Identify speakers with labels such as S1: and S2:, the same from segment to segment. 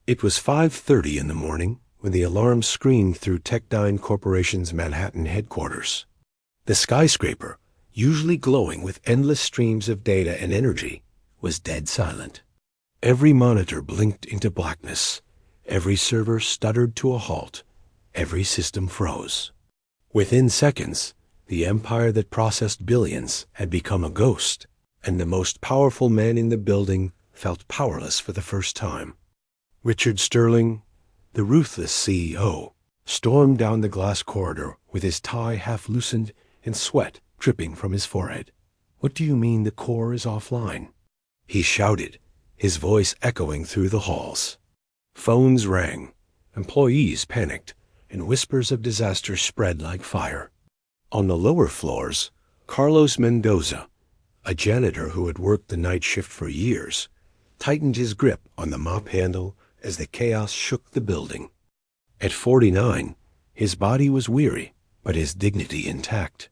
S1: It was 5:30 in the morning when the alarm screamed through Techdyne Corporation's Manhattan headquarters. The skyscraper, usually glowing with endless streams of data and energy, was dead silent. Every monitor blinked into blackness. Every server stuttered to a halt. Every system froze. Within seconds, the empire that processed billions had become a ghost, and the most powerful man in the building felt powerless for the first time. Richard Sterling, the ruthless CEO, stormed down the glass corridor with his tie half loosened and sweat dripping from his forehead. "What do you mean the core is offline?" he shouted, his voice echoing through the halls. Phones rang, employees panicked, and whispers of disaster spread like fire. On the lower floors, Carlos Mendoza, a janitor who had worked the night shift for years, tightened his grip on the mop handle as the chaos shook the building. At 49, his body was weary, but his dignity intact.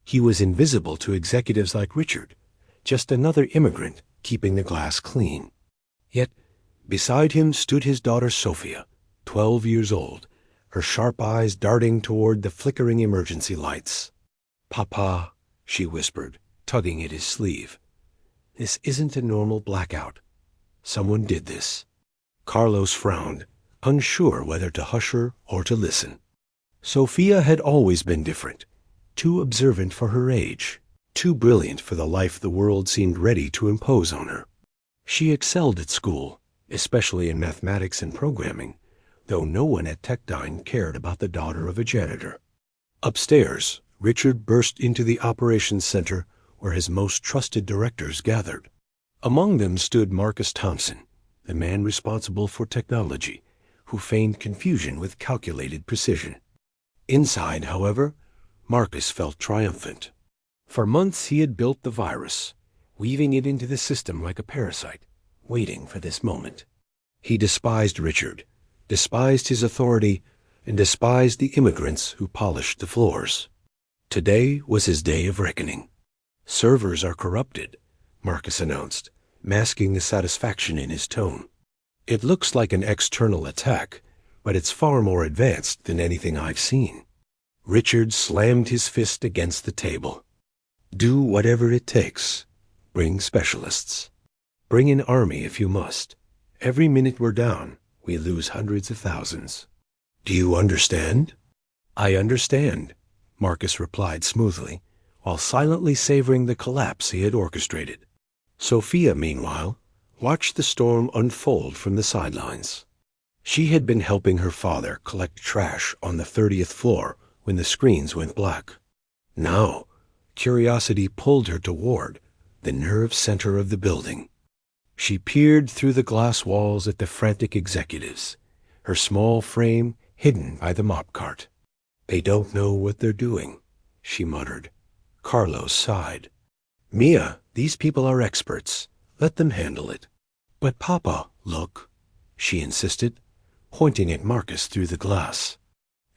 S1: He was invisible to executives like Richard, just another immigrant keeping the glass clean. Yet, beside him stood his daughter Sophia, 12 years old, her sharp eyes darting toward the flickering emergency lights. "Papa," she whispered, tugging at his sleeve. "This isn't a normal blackout. Someone did this." Carlos frowned, unsure whether to hush her or to listen. Sophia had always been different, too observant for her age, too brilliant for the life the world seemed ready to impose on her. She excelled at school, especially in mathematics and programming, though no one at Techdyne cared about the daughter of a janitor. Upstairs, Richard burst into the operations center where his most trusted directors gathered. Among them stood Marcus Thompson, the man responsible for technology, who feigned confusion with calculated precision. Inside, however, Marcus felt triumphant. For months he had built the virus, weaving it into the system like a parasite, waiting for this moment. He despised Richard, despised his authority, and despised the immigrants who polished the floors. Today was his day of reckoning. "Servers are corrupted," Marcus announced, masking the satisfaction in his tone. "It looks like an external attack, but it's far more advanced than anything I've seen." Richard slammed his fist against the table. "Do whatever it takes. Bring specialists. Bring an army if you must. Every minute we're down, we lose hundreds of thousands. Do you understand?" "I understand," Marcus replied smoothly, while silently savoring the collapse he had orchestrated. Sophia, meanwhile, watched the storm unfold from the sidelines. She had been helping her father collect trash on the 30th floor when the screens went black. Now, curiosity pulled her toward the nerve center of the building. She peered through the glass walls at the frantic executives, her small frame hidden by the mop cart. "They don't know what they're doing," she muttered. Carlos sighed. "Mia, these people are experts. Let them handle it." "But Papa, look," she insisted, pointing at Marcus through the glass.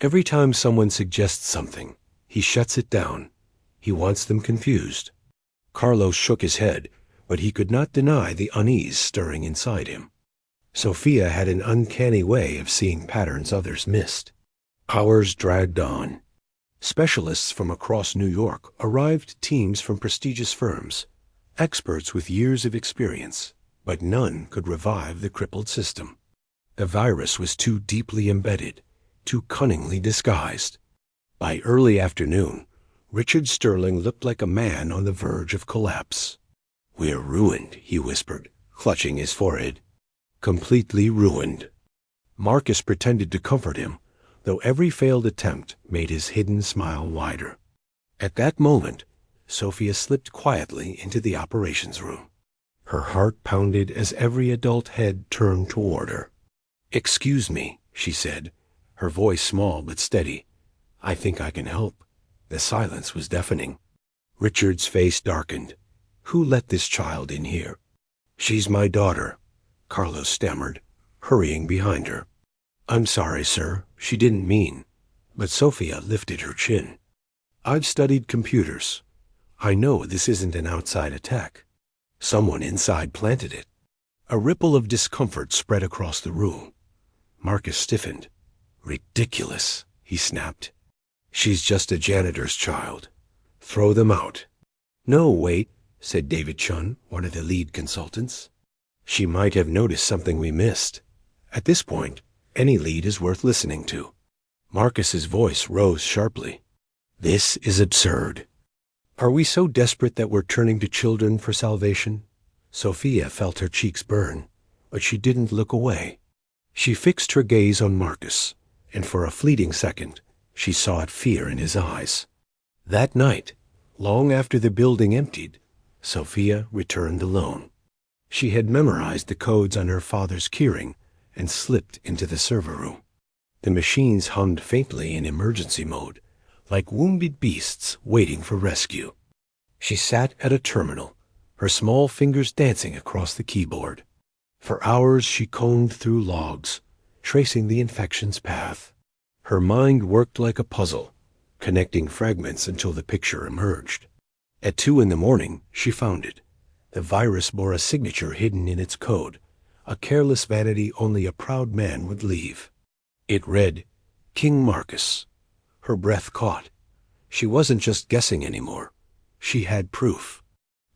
S1: Every time someone suggests something, he shuts it down. He wants them confused. Carlos shook his head, but he could not deny the unease stirring inside him. Sophia had an uncanny way of seeing patterns others missed. Hours dragged on. Specialists from across New York arrived, teams from prestigious firms, experts with years of experience, but none could revive the crippled system. The virus was too deeply embedded, too cunningly disguised. By early afternoon, Richard Sterling looked like a man on the verge of collapse. "We're ruined," he whispered, clutching his forehead. "Completely ruined." Marcus pretended to comfort him, though every failed attempt made his hidden smile wider. At that moment, Sophia slipped quietly into the operations room. Her heart pounded as every adult head turned toward her. "Excuse me," she said, her voice small but steady. "I think I can help." The silence was deafening. Richard's face darkened. "Who let this child in here?" "She's my daughter," Carlos stammered, hurrying behind her. "I'm sorry, sir. She didn't mean." But Sophia lifted her chin. "I've studied computers. I know this isn't an outside attack. Someone inside planted it." A ripple of discomfort spread across the room. Marcus stiffened. "Ridiculous," he snapped. "She's just a janitor's child. Throw them out." "No, wait," said David Chun, one of the lead consultants. "She might have noticed something we missed." At this point, any lead is worth listening to. Marcus's voice rose sharply. "This is absurd. Are we so desperate that we're turning to children for salvation?" Sophia felt her cheeks burn, but she didn't look away. She fixed her gaze on Marcus, and for a fleeting second, she saw fear in his eyes. That night, long after the building emptied, Sophia returned alone. She had memorized the codes on her father's keyring and slipped into the server room. The machines hummed faintly in emergency mode, like wounded beasts waiting for rescue. She sat at a terminal, her small fingers dancing across the keyboard. For hours she combed through logs, tracing the infection's path. Her mind worked like a puzzle, connecting fragments until the picture emerged. At 2 a.m, she found it. The virus bore a signature hidden in its code, a careless vanity only a proud man would leave. It read, "King Marcus." Her breath caught. She wasn't just guessing anymore. She had proof.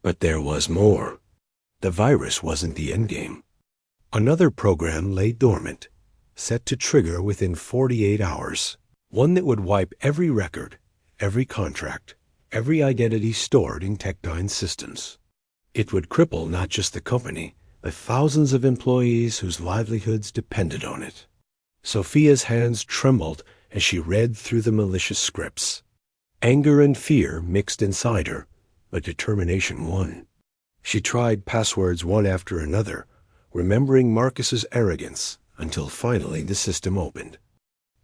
S1: But there was more. The virus wasn't the endgame. Another program lay dormant, set to trigger within 48 hours. One that would wipe every record, every contract, every identity stored in Tech9's systems. It would cripple not just the company, but thousands of employees whose livelihoods depended on it. Sophia's hands trembled as she read through the malicious scripts. Anger and fear mixed inside her, but determination won. She tried passwords one after another, remembering Marcus's arrogance, until finally the system opened.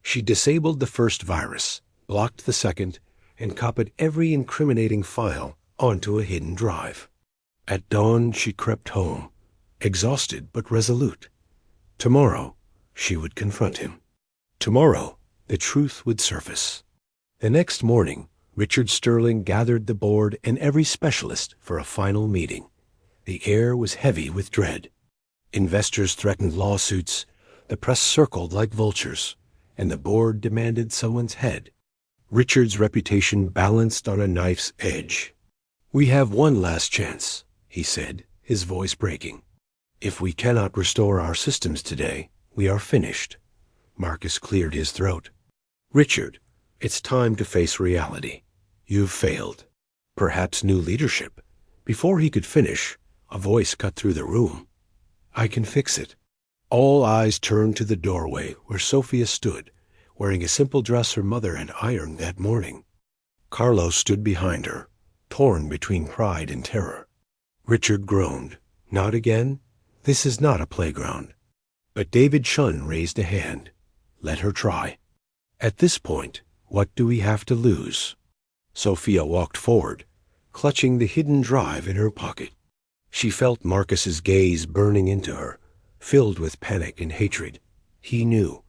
S1: She disabled the first virus, blocked the second, and copied every incriminating file onto a hidden drive. At dawn, she crept home, exhausted but resolute. Tomorrow, she would confront him. Tomorrow, the truth would surface. The next morning, Richard Sterling gathered the board and every specialist for a final meeting. The air was heavy with dread. Investors threatened lawsuits, the press circled like vultures, and the board demanded someone's head. Richard's reputation balanced on a knife's edge. "We have one last chance," he said, his voice breaking. "If we cannot restore our systems today, we are finished." Marcus cleared his throat. "Richard, it's time to face reality. You've failed. Perhaps new leadership." Before he could finish, a voice cut through the room. "I can fix it." All eyes turned to the doorway where Sophia stood, wearing a simple dress her mother had ironed that morning. Carlos stood behind her, torn between pride and terror. Richard groaned. "Not again? This is not a playground." But David Chun raised a hand. "Let her try. At this point, what do we have to lose?" Sophia walked forward, clutching the hidden drive in her pocket. She felt Marcus's gaze burning into her, filled with panic and hatred. He knew.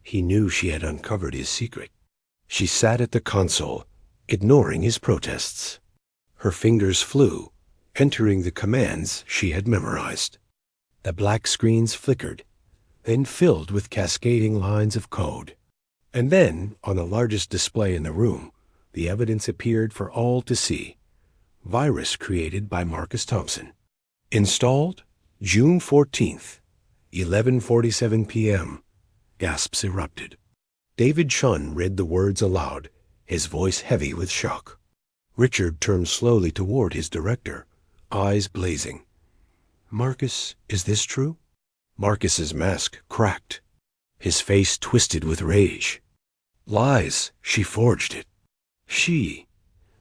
S1: He knew she had uncovered his secret. She sat at the console, ignoring his protests. Her fingers flew, entering the commands she had memorized. The black screens flickered, then filled with cascading lines of code. And then, on the largest display in the room, the evidence appeared for all to see. Virus created by Marcus Thompson. Installed June 14th, 11:47 p.m. Gasps erupted. David Chun read the words aloud, his voice heavy with shock. Richard turned slowly toward his director, eyes blazing. "Marcus, is this true?" Marcus's mask cracked. His face twisted with rage. "Lies. She forged it." She.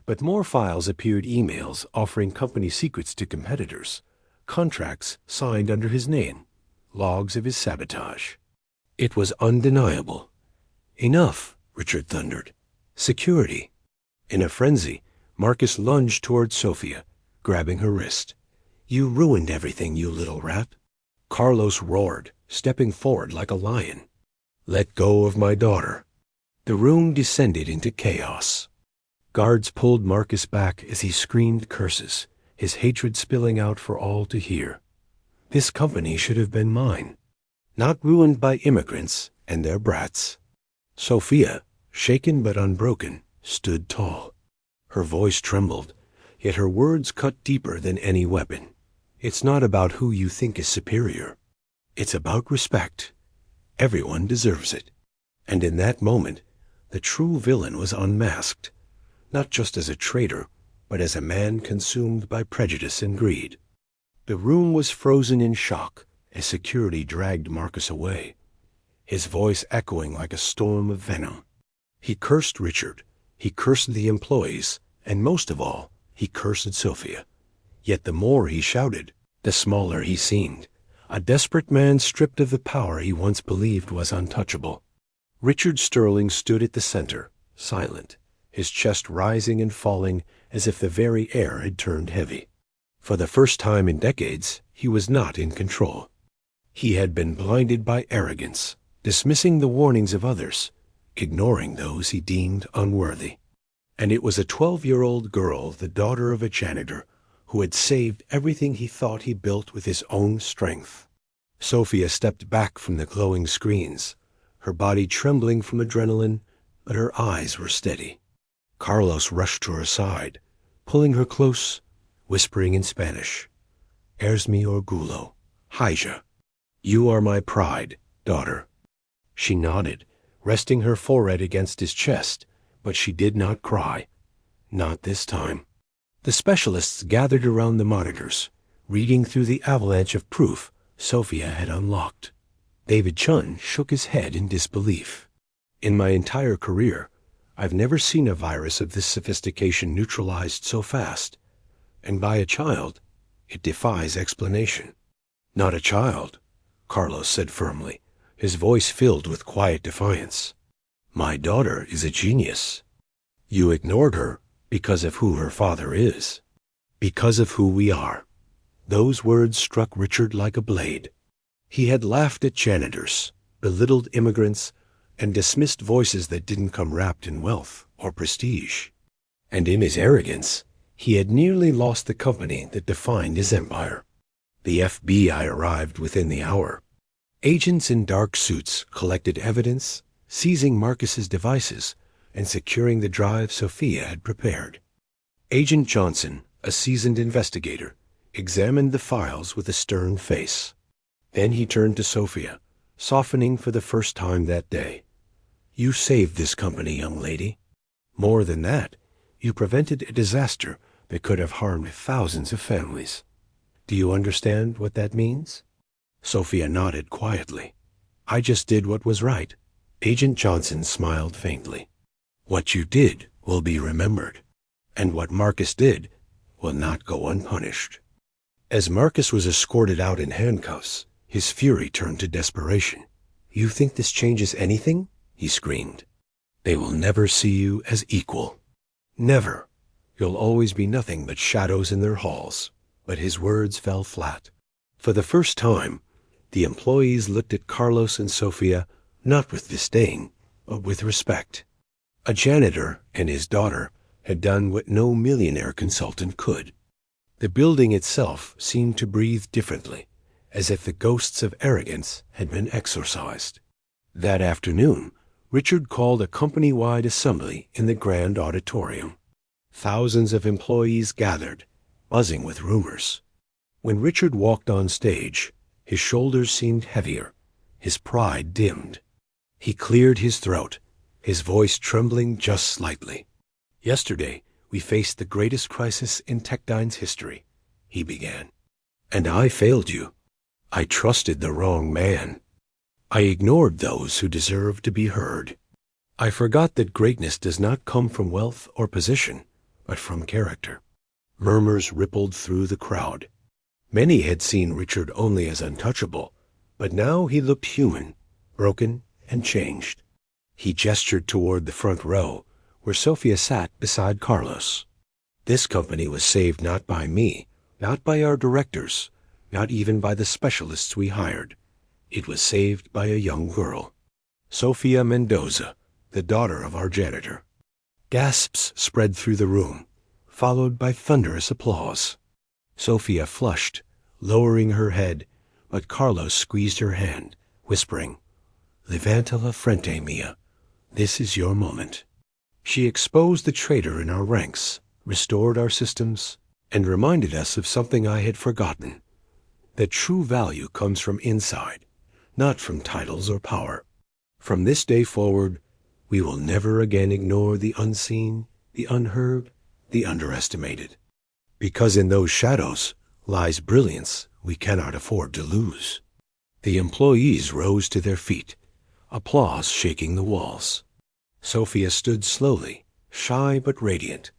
S1: But more files appeared, emails offering company secrets to competitors, contracts signed under his name, logs of his sabotage. It was undeniable. "Enough," Richard thundered. "Security." In a frenzy, Marcus lunged toward Sophia, grabbing her wrist. "You ruined everything, you little rat." Carlos roared, stepping forward like a lion. "Let go of my daughter." The room descended into chaos. Guards pulled Marcus back as he screamed curses, his hatred spilling out for all to hear. "This company should have been mine." not ruined by immigrants and their brats. Sophia, shaken but unbroken, stood tall. Her voice trembled, yet her words cut deeper than any weapon. It's not about who you think is superior. It's about respect. Everyone deserves it. And in that moment, the true villain was unmasked, not just as a traitor, but as a man consumed by prejudice and greed. The room was frozen in shock as security dragged Marcus away, his voice echoing like a storm of venom. He cursed Richard, he cursed the employees, and most of all, he cursed Sophia. Yet the more he shouted, the smaller he seemed, a desperate man stripped of the power he once believed was untouchable. Richard Sterling stood at the center, silent, his chest rising and falling as if the very air had turned heavy. For the first time in decades, he was not in control. He had been blinded by arrogance, dismissing the warnings of others, ignoring those he deemed unworthy. And it was a 12-year-old girl, the daughter of a janitor, who had saved everything he thought he built with his own strength. Sophia stepped back from the glowing screens, her body trembling from adrenaline, but her eyes were steady. Carlos rushed to her side, pulling her close, whispering in Spanish, "Eres mi orgullo, hija. You are my pride, daughter." She nodded, resting her forehead against his chest, but she did not cry. Not this time. The specialists gathered around the monitors, reading through the avalanche of proof Sophia had unlocked. David Chun shook his head in disbelief. "In my entire career, I've never seen a virus of this sophistication neutralized so fast. And by a child, it defies explanation." "Not a child," Carlos said firmly, his voice filled with quiet defiance. "My daughter is a genius. You ignored her because of who her father is. Because of who we are." Those words struck Richard like a blade. He had laughed at janitors, belittled immigrants, and dismissed voices that didn't come wrapped in wealth or prestige. And in his arrogance, he had nearly lost the company that defined his empire. The FBI arrived within the hour. Agents in dark suits collected evidence, seizing Marcus's devices and securing the drive Sophia had prepared. Agent Johnson, a seasoned investigator, examined the files with a stern face. Then he turned to Sophia, softening for the first time that day. "You saved this company, young lady. More than that, you prevented a disaster that could have harmed thousands of families. Do you understand what that means?" Sophia nodded quietly. "I just did what was right." Agent Johnson smiled faintly. "What you did will be remembered, and what Marcus did will not go unpunished." As Marcus was escorted out in handcuffs, his fury turned to desperation. "You think this changes anything?" he screamed. "They will never see you as equal. Never. You'll always be nothing but shadows in their halls." But his words fell flat. For the first time, the employees looked at Carlos and Sophia not with disdain, but with respect. A janitor and his daughter had done what no millionaire consultant could. The building itself seemed to breathe differently, as if the ghosts of arrogance had been exorcised. That afternoon, Richard called a company-wide assembly in the grand auditorium. Thousands of employees gathered, buzzing with rumors. When Richard walked on stage, his shoulders seemed heavier, his pride dimmed. He cleared his throat, his voice trembling just slightly. "Yesterday, we faced the greatest crisis in Techdine's history," he began. "And I failed you. I trusted the wrong man. I ignored those who deserved to be heard. I forgot that greatness does not come from wealth or position, but from character." Murmurs rippled through the crowd. Many had seen Richard only as untouchable, but now he looked human, broken, and changed. He gestured toward the front row, where Sophia sat beside Carlos. "This company was saved not by me, not by our directors, not even by the specialists we hired. It was saved by a young girl, Sophia Mendoza, the daughter of our janitor." Gasps spread through the room, followed by thunderous applause. Sophia flushed, lowering her head, but Carlos squeezed her hand, whispering, "Levanta la frente, mia. This is your moment." She exposed the traitor in our ranks, restored our systems, and reminded us of something I had forgotten, that true value comes from inside, not from titles or power. From this day forward, we will never again ignore the unseen, the unheard, the underestimated. Because in those shadows lies brilliance we cannot afford to lose. The employees rose to their feet, applause shaking the walls. Sophia stood slowly, shy but radiant,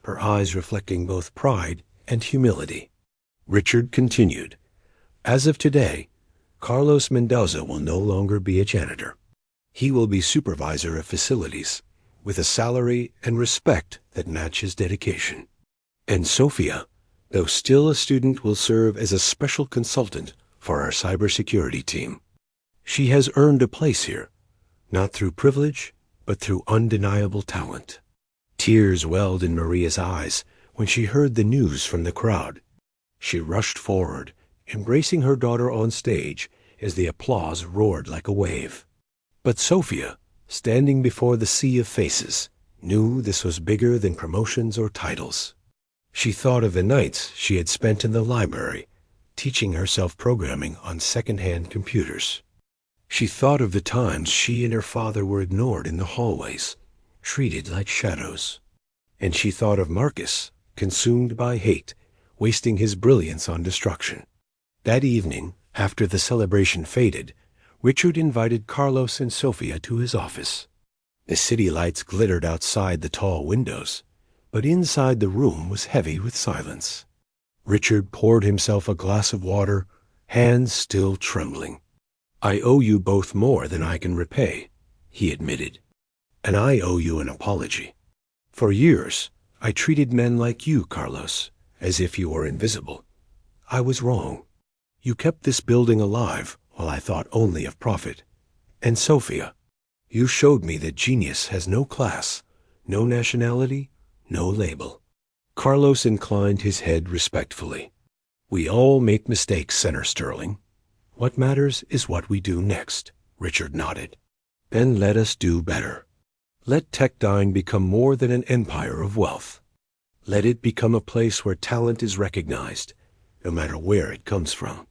S1: her eyes reflecting both pride and humility. Richard continued, "As of today, Carlos Mendoza will no longer be a janitor. He will be supervisor of facilities, with a salary and respect that match his dedication. And Sophia, though still a student, will serve as a special consultant for our cybersecurity team. She has earned a place here, not through privilege, but through undeniable talent." Tears welled in Maria's eyes when she heard the news from the crowd. She rushed forward, embracing her daughter on stage as the applause roared like a wave. But Sophia, standing before the sea of faces, knew this was bigger than promotions or titles. She thought of the nights she had spent in the library, teaching herself programming on second-hand computers. She thought of the times she and her father were ignored in the hallways, treated like shadows. And she thought of Marcus, consumed by hate, wasting his brilliance on destruction. That evening, after the celebration faded, Richard invited Carlos and Sophia to his office. The city lights glittered outside the tall windows, but inside the room was heavy with silence. Richard poured himself a glass of water, hands still trembling. "I owe you both more than I can repay," he admitted. "And I owe you an apology. For years, I treated men like you, Carlos, as if you were invisible. I was wrong. You kept this building alive while I thought only of profit. And Sophia, you showed me that genius has no class, no nationality, no label." Carlos inclined his head respectfully. "We all make mistakes, Senator Sterling. What matters is what we do next," Richard nodded. "Then let us do better. Let Techdyne become more than an empire of wealth. Let it become a place where talent is recognized, no matter where it comes from."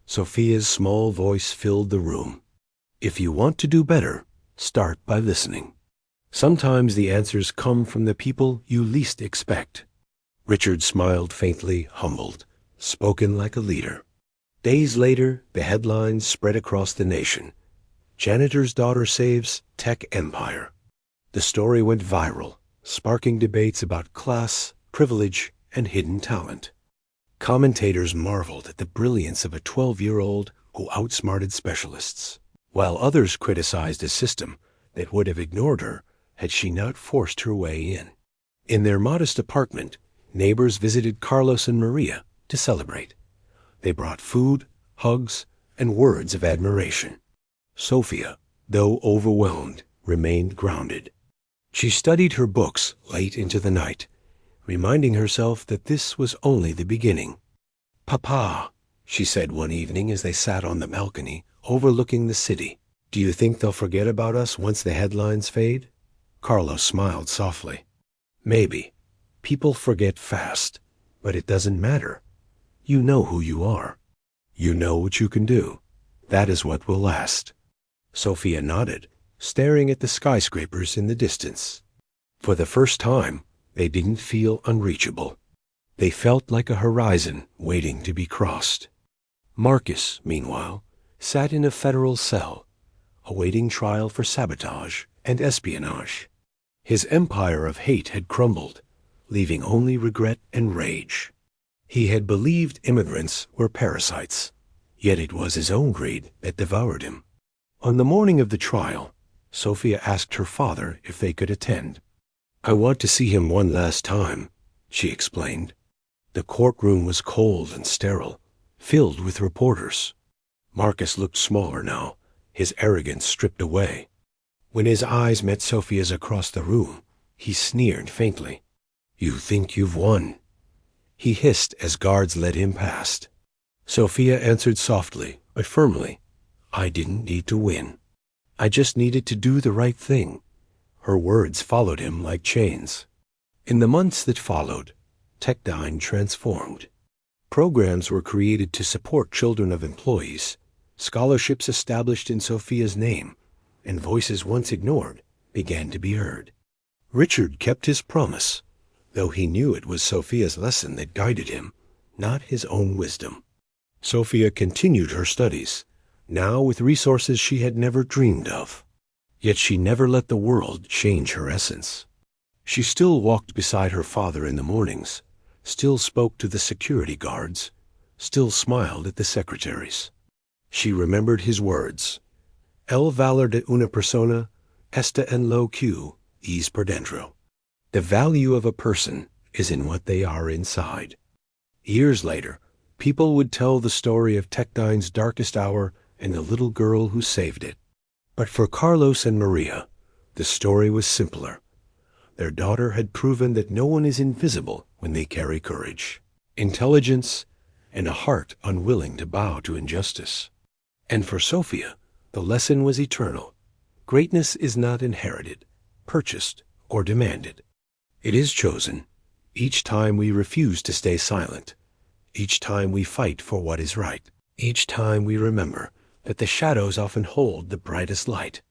S1: Sophia's small voice filled the room. "If you want to do better, start by listening. Sometimes the answers come from the people you least expect." Richard smiled faintly, humbled, spoken like a leader. Days later, the headlines spread across the nation. "Janitor's daughter saves tech empire." The story went viral, sparking debates about class, privilege, and hidden talent. Commentators marveled at the brilliance of a 12-year-old who outsmarted specialists, while others criticized a system that would have ignored her had she not forced her way in. In their modest apartment, neighbors visited Carlos and Maria to celebrate. They brought food, hugs, and words of admiration. Sophia, though overwhelmed, remained grounded. She studied her books late into the night, reminding herself that this was only the beginning. "Papa," she said one evening as they sat on the balcony overlooking the city, "do you think they'll forget about us once the headlines fade?" Carlos smiled softly. "Maybe. People forget fast, but it doesn't matter. You know who you are. You know what you can do. That is what will last." Sophia nodded, staring at the skyscrapers in the distance. For the first time, they didn't feel unreachable. They felt like a horizon waiting to be crossed. Marcus, meanwhile, sat in a federal cell, awaiting trial for sabotage and espionage. His empire of hate had crumbled, leaving only regret and rage. He had believed immigrants were parasites, yet it was his own greed that devoured him. On the morning of the trial, Sophia asked her father if they could attend. "I want to see him one last time," she explained. The courtroom was cold and sterile, filled with reporters. Marcus looked smaller now, his arrogance stripped away. When his eyes met Sophia's across the room, he sneered faintly. "You think you've won," he hissed as guards led him past. Sophia answered softly but firmly, I didn't need to win. I just needed to do the right thing. Her words followed him like chains. In the months that followed, Techdyne transformed. Programs were created to support children of employees, scholarships established in Sophia's name, and voices once ignored began to be heard. Richard kept his promise, though he knew it was Sophia's lesson that guided him, not his own wisdom. Sophia continued her studies, now with resources she had never dreamed of. Yet she never let the world change her essence. She still walked beside her father in the mornings, still spoke to the security guards, still smiled at the secretaries. She remembered his words, El valor de una persona está en lo que es por dentro. The value of a person is in what they are inside. Years later, people would tell the story of Techdyne's darkest hour and the little girl who saved it. But for Carlos and Maria, the story was simpler. Their daughter had proven that no one is invisible when they carry courage, intelligence, and a heart unwilling to bow to injustice. And for Sophia, the lesson was eternal. Greatness is not inherited, purchased, or demanded. It is chosen each time we refuse to stay silent, each time we fight for what is right, each time we remember that the shadows often hold the brightest light.